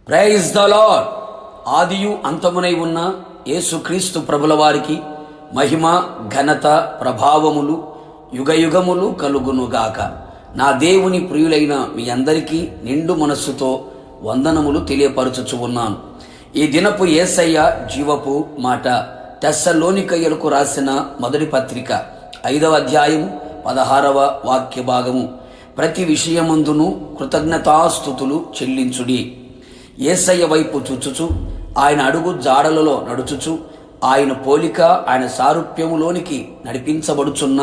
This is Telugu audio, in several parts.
Praise the Lord. ఆదియు అంతమునై ఉన్న యేసుక్రీస్తు ప్రభుల వారికి మహిమ, ఘనత, ప్రభావములు యుగయుగములు కలుగునుగాక. నా దేవుని ప్రియులైన మీ అందరికీ నిండు మనస్సుతో వందనములు తెలియపరచుచు ఉన్నాను. ఈ దినపు యేసయ్య జీవపు మాట తెస్సలోనికయ్యులకు రాసిన మొదటి పత్రిక 5వ అధ్యాయము 16వ వాక్య భాగము. ప్రతి విషయమందును కృతజ్ఞతాస్తుతులు చెల్లించుడి. యేసయ్య వైపు చూచుచు, ఆయన అడుగు జాడలలో నడుచుచు, ఆయన పోలిక, ఆయన సారూప్యములోనికి నడిపించబడుచున్న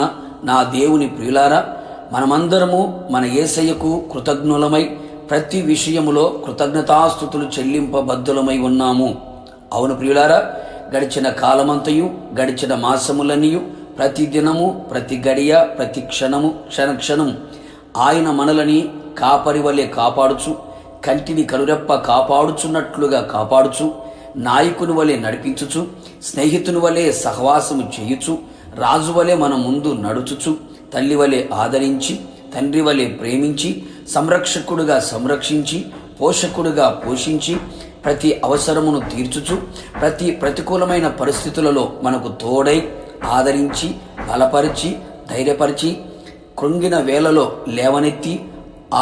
నా దేవుని ప్రియులారా, మనమందరము మన యేసయ్యకు కృతజ్ఞులమై ప్రతి విషయములో కృతజ్ఞతాస్తుతులు చెల్లింపబద్ధులమై ఉన్నాము. అవును ప్రియులారా, గడిచిన కాలమంతయు, గడిచిన మాసములనియు, ప్రతి దినము, ప్రతి గడియ, ప్రతి క్షణము, క్షణక్షణము ఆయన మనలని కాపరి వలె కాపాడుచు, కంటిని కనురెప్ప కాపాడుచున్నట్లుగా కాపాడుచు, నాయకుని వలె నడిపించుచు, స్నేహితుని వలె సహవాసము చేయుచు, రాజు వలె మన ముందు నడుచుచు, తల్లి వలె ఆదరించి, తండ్రి వలె ప్రేమించి, సంరక్షకుడుగా సంరక్షించి, పోషకుడుగా పోషించి, ప్రతి అవసరమును తీర్చుచు, ప్రతి ప్రతికూలమైన పరిస్థితులలో మనకు తోడై ఆదరించి, బలపరిచి, ధైర్యపరిచి, కృంగిన వేళలో లేవనెత్తి,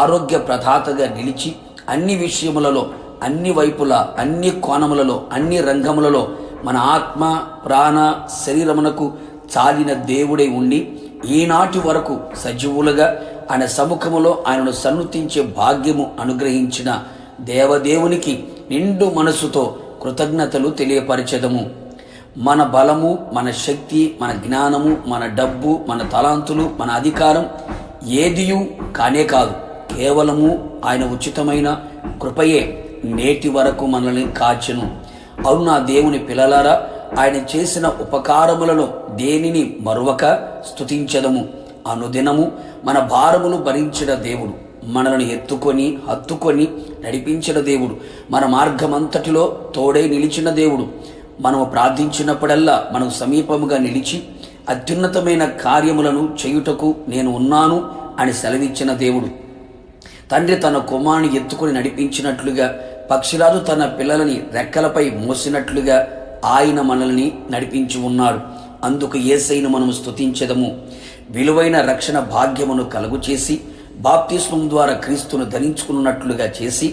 ఆరోగ్య ప్రదాతగా నిలిచి, అన్ని విషయములలో, అన్ని వైపులా, అన్ని కోణములలో, అన్ని రంగములలో మన ఆత్మ, ప్రాణ, శరీరమునకు చాలిన దేవుడై ఉండి ఈనాటి వరకు సజీవులుగా ఆయన సముఖములో ఆయనను సన్నుతించే భాగ్యము అనుగ్రహించిన దేవదేవునికి నిండు మనసుతో కృతజ్ఞతలు తెలియపరచెదము. మన బలము, మన శక్తి, మన జ్ఞానము, మన డబ్బు, మన తలాంతులు, మన అధికారం ఏదియూ కానే కాదు. కేవలము ఆయన ఉచితమైన కృపయే నేటి వరకు మనల్ని కాచెను. అవును నా దేవుని పిల్లలారా, ఆయన చేసిన ఉపకారములలో దేనిని మరువక స్తుతించదము. అనుదినము మన భారములు భరించిన దేవుడు, మనలను ఎత్తుకొని హత్తుకొని నడిపించిన దేవుడు, మన మార్గమంతటిలో తోడై నిలిచిన దేవుడు, మనము ప్రార్థించినప్పుడల్లా మనకు సమీపముగా నిలిచి అత్యున్నతమైన కార్యములను చేయుటకు నేను ఉన్నాను అని సెలవిచ్చిన దేవుడు, తండ్రి తన కుమారుని ఎత్తుకొని నడిపించినట్లుగా, పక్షిరాజు తన పిల్లలని రెక్కలపై మోసినట్లుగా ఆయన మనల్ని నడిపించి ఉన్నాడు. అందుకు యేసయ్యను మనము స్తుతించెదము. విలువైన రక్షణ భాగ్యమును కలుగు చేసి, బాప్తిస్మం ద్వారా క్రీస్తును ధరించుకున్నట్లుగా చేసి,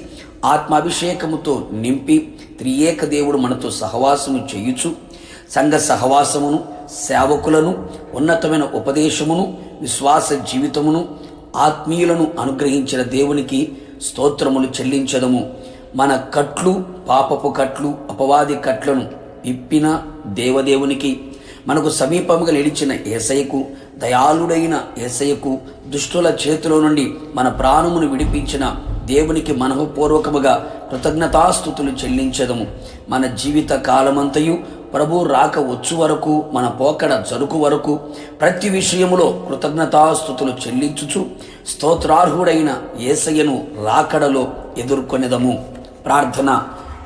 ఆత్మాభిషేకముతో నింపి, త్రియేక దేవుడు మనతో సహవాసము చేయుచు, సంఘ సహవాసమును, సేవకులను, ఉన్నతమైన ఉపదేశమును, విశ్వాస జీవితమును, ఆత్మీయులను అనుగ్రహించిన దేవునికి స్తోత్రములు చెల్లించదము. మన కట్లు, పాపపు కట్లు, అపవాది కట్లను విప్పిన దేవదేవునికి, మనకు సమీపముగా నిలిచిన యేసయ్యకు, దయాళుడైన యేసయ్యకు, దుష్టుల చేతిలో నుండి మన ప్రాణమును విడిపించిన దేవునికి మనఃపూర్వకముగా కృతజ్ఞతాస్తుతులు చెల్లించదము. మన జీవిత కాలమంతయు ప్రభు రాక వచ్చు వరకు, మన పోకడ జరుకు వరకు ప్రతి విషయములో కృతజ్ఞతాస్తుతులు చెల్లించుచు స్తోత్రార్హుడైన యేసయ్యను రాకడలో ఎదుర్కొనేదము. ప్రార్థన.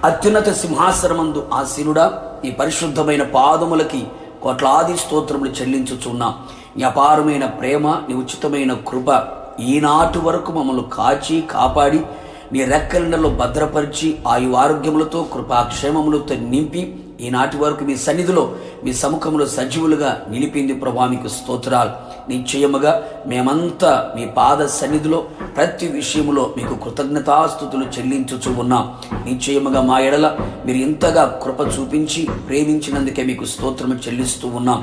అత్యున్నత సింహాసనమందు ఆసీనుడా, ఈ పరిశుద్ధమైన పాదములకి కోట్లాది స్తోత్రములు చెల్లించుచున్నాం. నీ అపారమైన ప్రేమ, నీ ఉచితమైన కృప ఈనాటి వరకు మమ్మల్ని కాచి కాపాడి, నీ రెక్కలలో భద్రపరిచి, ఆయువారోగ్యములతో, కృపాక్షేమములతో నింపి ఈనాటి వరకు మీ సన్నిధిలో, మీ సముఖంలో సజీవులుగా నిలిపింది ప్రభా, మీకు స్తోత్రాలు. నిశ్చయముగా మేమంతా మీ పాద సన్నిధిలో ప్రతి విషయములో మీకు కృతజ్ఞతాస్తుతులు చెల్లించుచూ ఉన్నాం. నిశ్చయముగా మా ఎడల మీరు ఇంతగా కృప చూపించి ప్రేమించినందుకే మీకు స్తోత్రము చెల్లిస్తూ ఉన్నాం.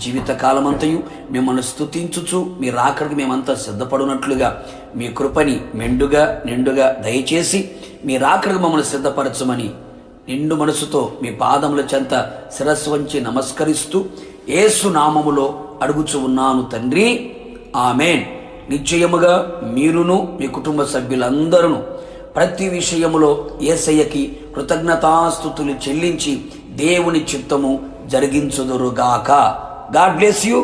జీవితకాలమంతయు మిమ్మల్ని స్తుతించుచు మీ రాకడికి మేమంతా సిద్ధపడినట్లుగా మీ కృపని మెండుగా నిండుగా దయచేసి మీ రాకడికి మమ్మల్ని సిద్ధపరచమని నిండు మనసుతో మీ పాదముల చెంత శిరస్సు వంచి నమస్కరిస్తూ యేసు నామములో అడుగుచు ఉన్నాను తండ్రి, ఆమేన్. నిశ్చయముగా మీరును మీ కుటుంబ సభ్యులందరూ ప్రతి విషయములో యేసయ్యకి కృతజ్ఞతాస్తుతులు చెల్లించి దేవుని చిత్తము జరిగించుదురుగాక. God bless you.